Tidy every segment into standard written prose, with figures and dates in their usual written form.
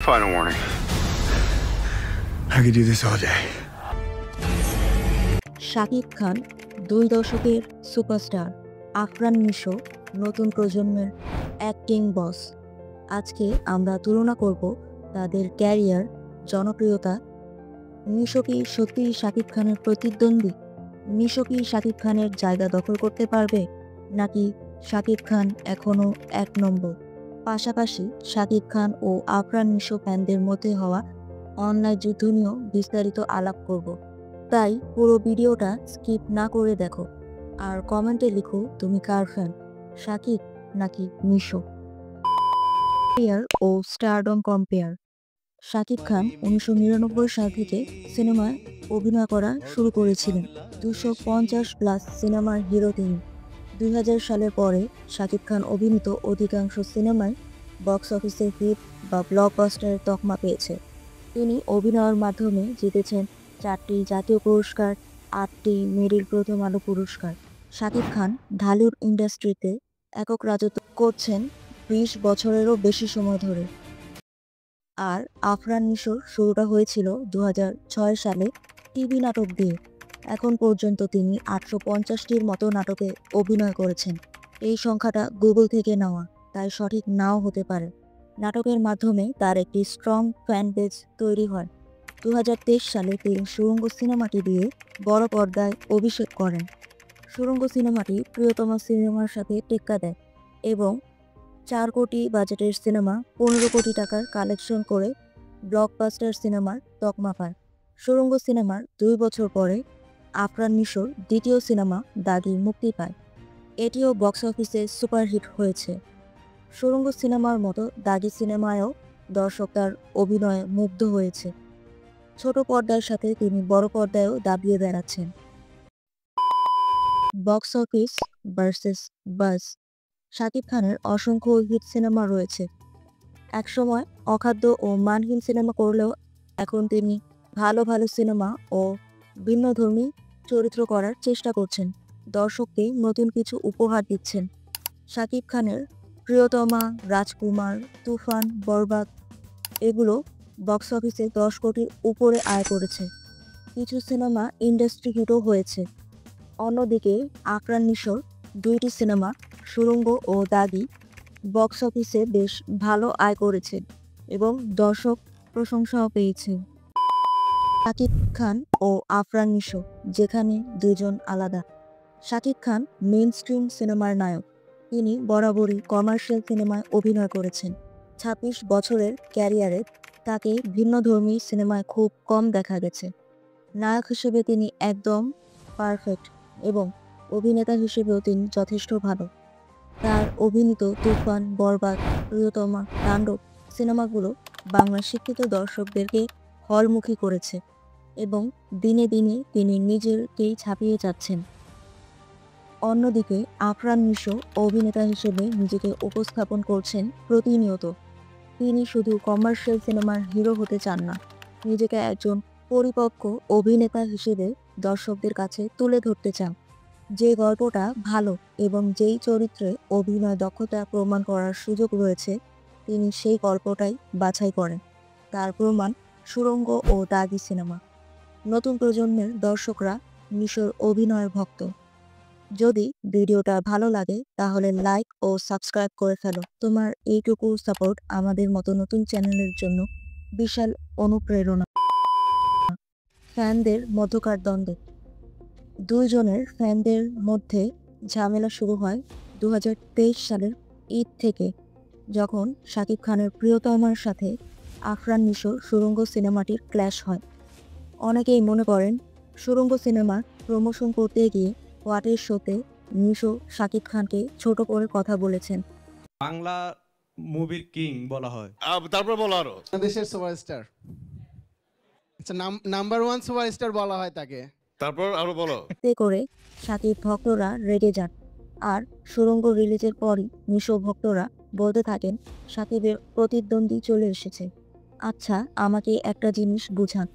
Final warning. I could do this all day. Shakib Khan 2 দশকের superstar, Afran Nisho নতুন প্রজন্মের অ্যাক্টিং বস। আজকে আমরা তুলনা করব তাদের ক্যারিয়ার, জনপ্রিয়তা। নিশো কি সত্যিই শাকিব খানের প্রতিদ্বন্দ্বী? নিশো কি শাকিব খানের জায়গা দখল করতে পারবে, নাকি শাকিব খান এখনও 1 নম্বর? পাশাপাশি শাকিব খান ও আফরান নিশো ফ্যানদের মধ্যে হওয়া অনলাইন যুদ্ধ নিয়েও বিস্তারিত আলাপ করব। তাই পুরো ভিডিওটা স্কিপ না করে দেখো, আর কমেন্টে লিখো তুমি কার ফ্যান, শাকিব নাকি নিশো। ক্যারিয়ার ও স্টারডম কম্পেয়ার। শাকিব খান 1999 সাল থেকে সিনেমায় অভিনয় করা শুরু করেছিলেন। 250+ সিনেমার হিরো তিনি। 2000 সালের পরে শাকিব খান অভিনীত অধিকাংশ সিনেমায় বক্স অফিসে হিট বা ব্লকবাস্টারের তকমা পেয়েছে। তিনি অভিনয়ের মাধ্যমে জিতেছেন 4টি জাতীয় পুরস্কার, 8টি মেরিল প্রথম আলো পুরস্কার। শাকিব খান ঢালিউড ইন্ডাস্ট্রিতে একক রাজত্ব করছেন 20 বছরেরও বেশি সময় ধরে। আর আফরান নিশোর শুরুটা হয়েছিল 2006 সালে টিভি নাটক দিয়ে। এখন পর্যন্ত তিনি 850টির মতো নাটকে অভিনয় করেছেন। এই সংখ্যাটা গুগল থেকে নেওয়া, তাই সঠিক নাও হতে পারে। নাটকের মাধ্যমে তার একটি স্ট্রং ফ্যান বেজ তৈরি হয়। 2023 সালে তিনি সুড়ঙ্গ সিনেমাটি দিয়ে বড় পর্দায় অভিষেক করেন। সুড়ঙ্গ সিনেমাটি প্রিয়তমা সিনেমার সাথে টেক্কা দেয় এবং 4 কোটি বাজেটের সিনেমা 15 কোটি টাকার কালেকশন করে ব্লকবাস্টার সিনেমার তকমা পায়। সুড়ঙ্গ সিনেমার 2 বছর পরে আফরান নিশোর দ্বিতীয় সিনেমা দাগি মুক্তি পায়। এটিও বক্স অফিসে সুপারহিট হয়েছে। সুড়ঙ্গ সিনেমার মতো দাগি সিনেমায়ও দর্শক তার অভিনয়ে মুগ্ধ হয়েছে। ছোট পর্দার সাথে তিনি বড় পর্দায়ও দাবিয়ে বেড়াচ্ছেন। বক্স অফিস ভার্সেস বাজ। শাকিব খানের অসংখ্য হিট সিনেমা রয়েছে। একসময় অখাদ্য ও মানহীন সিনেমা করলেও এখন তিনি ভালো ভালো সিনেমা ও ভিন্নধর্মী চরিত্র করার চেষ্টা করছেন। দর্শককে নতুন কিছু উপহার দিচ্ছেন। শাকিব খানের প্রিয়তমা, রাজকুমার, তুফান, বরবাদ এগুলো বক্স অফিসে 10 কোটির উপরে আয় করেছে। কিছু সিনেমা ইন্ডাস্ট্রি হিটও হয়েছে। অন্যদিকে আফরান নিশোর 2টি সিনেমা সুড়ঙ্গ ও দাগি বক্স অফিসে বেশ ভালো আয় করেছে এবং দর্শক প্রশংসাও পেয়েছে। শাকিব খান ও আফরান নিশো, যেখানে দুজন আলাদা। শাকিব খান মেইন স্ট্রিম সিনেমার নায়ক। তিনি বরাবরই কমার্শিয়াল সিনেমায় অভিনয় করেছেন। 26 বছরের ক্যারিয়ারে তাকে ভিন্নধর্মী সিনেমায় খুব কম দেখা গেছে। নায়ক হিসেবে তিনি একদম পারফেক্ট এবং অভিনেতা হিসেবেও তিনি যথেষ্ট ভালো। তার অভিনীত তুফান, বরবাদ, প্রিয়তমা, তাণ্ডব সিনেমাগুলো বাংলার শিক্ষিত দর্শকদেরকে হলমুখী করেছে এবং দিনে দিনে তিনি নিজেকেই ছাপিয়ে যাচ্ছেন। অন্যদিকে আফরান নিশো অভিনেতা হিসেবে নিজেকে উপস্থাপন করছেন প্রতিনিয়ত। তিনি শুধু কমার্শিয়াল সিনেমার হিরো হতে চান না, নিজেকে একজন পরিপক্ক অভিনেতা হিসেবে দর্শকদের কাছে তুলে ধরতে চান। যে গল্পটা ভালো এবং যেই চরিত্রে অভিনয় দক্ষতা প্রমাণ করার সুযোগ রয়েছে, তিনি সেই গল্পটাই বাছাই করেন। তার প্রমাণ সুড়ঙ্গ ও দাগি সিনেমা। নতুন প্রজন্মের দর্শকরা নিশোর অভিনয়ের ভক্ত। যদি ভিডিওটা ভালো লাগে তাহলে লাইক ও সাবস্ক্রাইব করে ফেলো। তোমার এইটুকু সাপোর্ট আমাদের মতো নতুন চ্যানেলের জন্য বিশাল অনুপ্রেরণা। ফ্যানদের মধ্যকার দ্বন্দ্ব। 2 জনের ফ্যানদের মধ্যে ঝামেলা শুরু হয় 2023 সালের ঈদ থেকে, যখন শাকিব খানের প্রিয়তমার সাথে আফরান নিশোর সুড়ঙ্গ সিনেমাটির ক্ল্যাশ হয়। অনেকেই মনে করেন সুড়ঙ্গ সিনেমার প্রমোশন করতে গিয়ে ওয়াটের শোতে নিশো শাকিব খানকে ছোট করে কথা বলেছেন। বাংলা মুভির কিং বলা হয়। তারপর বলো আরো। বাংলাদেশের সুপারস্টার, আচ্ছা নাম্বার 1 সুপারস্টার বলা হয় তাকে। তারপর আরো বলো। এতে করে শাকিব ভক্তরা রেগে যান। আর সুড়ঙ্গ রিলিজের পরই নিশো ভক্তরা বলতে থাকেন শাকিবের প্রতিদ্বন্দ্বী চলে এসেছে। আচ্ছা, আমাকে একটা জিনিস বুঝান,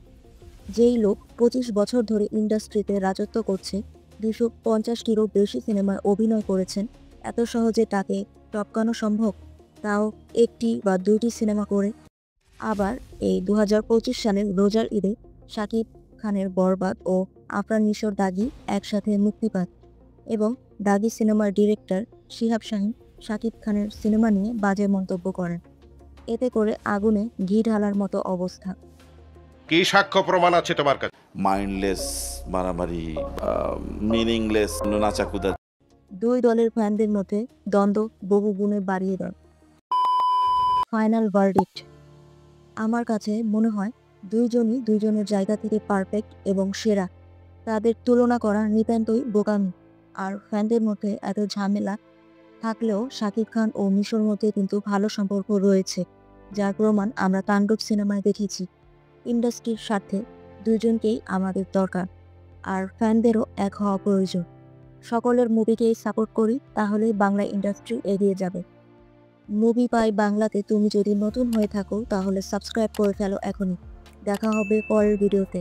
যেই লোক 25 বছর ধরে ইন্ডাস্ট্রিতে রাজত্ব করছে, 250টিরও বেশি সিনেমায় অভিনয় করেছেন, এত সহজে তাকে টপকানো সম্ভব, তাও 1টি বা 2টি সিনেমা করে? আবার এই 2025 সালের রোজার ঈদে শাকিব খানের বরবাদ ও আফরান নিশোর দাগি একসাথে মুক্তি পায় এবং দাগি সিনেমার ডিরেক্টর শিহাব শাহীন শাকিব খানের সিনেমা নিয়ে বাজে মন্তব্য করেন। এতে করে আগুনে ঘি ঢালার মতো অবস্থা। কি সাক্ষ্য প্রমাণ আছে তোমার কাছে? মাইন্ডলেস মারামারি, মিনিংলেস নাচাকুদা। দুই দলের ফ্যানদের মধ্যে দ্বন্দ্ব বহু গুণে বাড়িয়ে দেয়। ফাইনাল ভার্ডিক্ট, আমার কাছে মনে হয় দুইজনই দুইজনের জায়গা থেকে পারফেক্ট এবং সেরা। তাদের তুলনা করা নিতান্তই বোকামি। আর ফ্যানদের মধ্যে এত ঝামেলা থাকলেও শাকিব খান ও মিশোর মধ্যে কিন্তু ভালো সম্পর্ক রয়েছে, যার প্রমাণ আমরা তাণ্ডব সিনেমায় দেখেছি। ইন্ডাস্ট্রির স্বার্থে দুজনকেই আমাদের দরকার, আর ফ্যানদেরও এক হওয়া প্রয়োজন। সকলের মুভিকেই সাপোর্ট করি, তাহলে বাংলা ইন্ডাস্ট্রি এগিয়ে যাবে। মুভি পাই বাংলাতে তুমি যদি নতুন হয়ে থাকো তাহলে সাবস্ক্রাইব করে ফেলো এখনই। দেখা হবে পরের ভিডিওতে।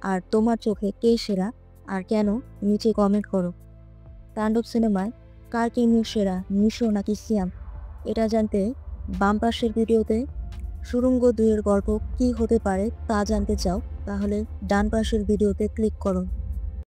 আর তোমার চোখে কে সেরা আর কেন, নিচে কমেন্ট করো। তাণ্ডব সিনেমায় কার কিং সেরা, মিশো নাকি সিয়াম, এটা জানতে বাম পাশের ভিডিওতে সুড়ঙ্গ 2 এর গল্প কী হতে পারে তা জানতে চাও, তাহলে ডান পাশের ভিডিওতে ক্লিক করো।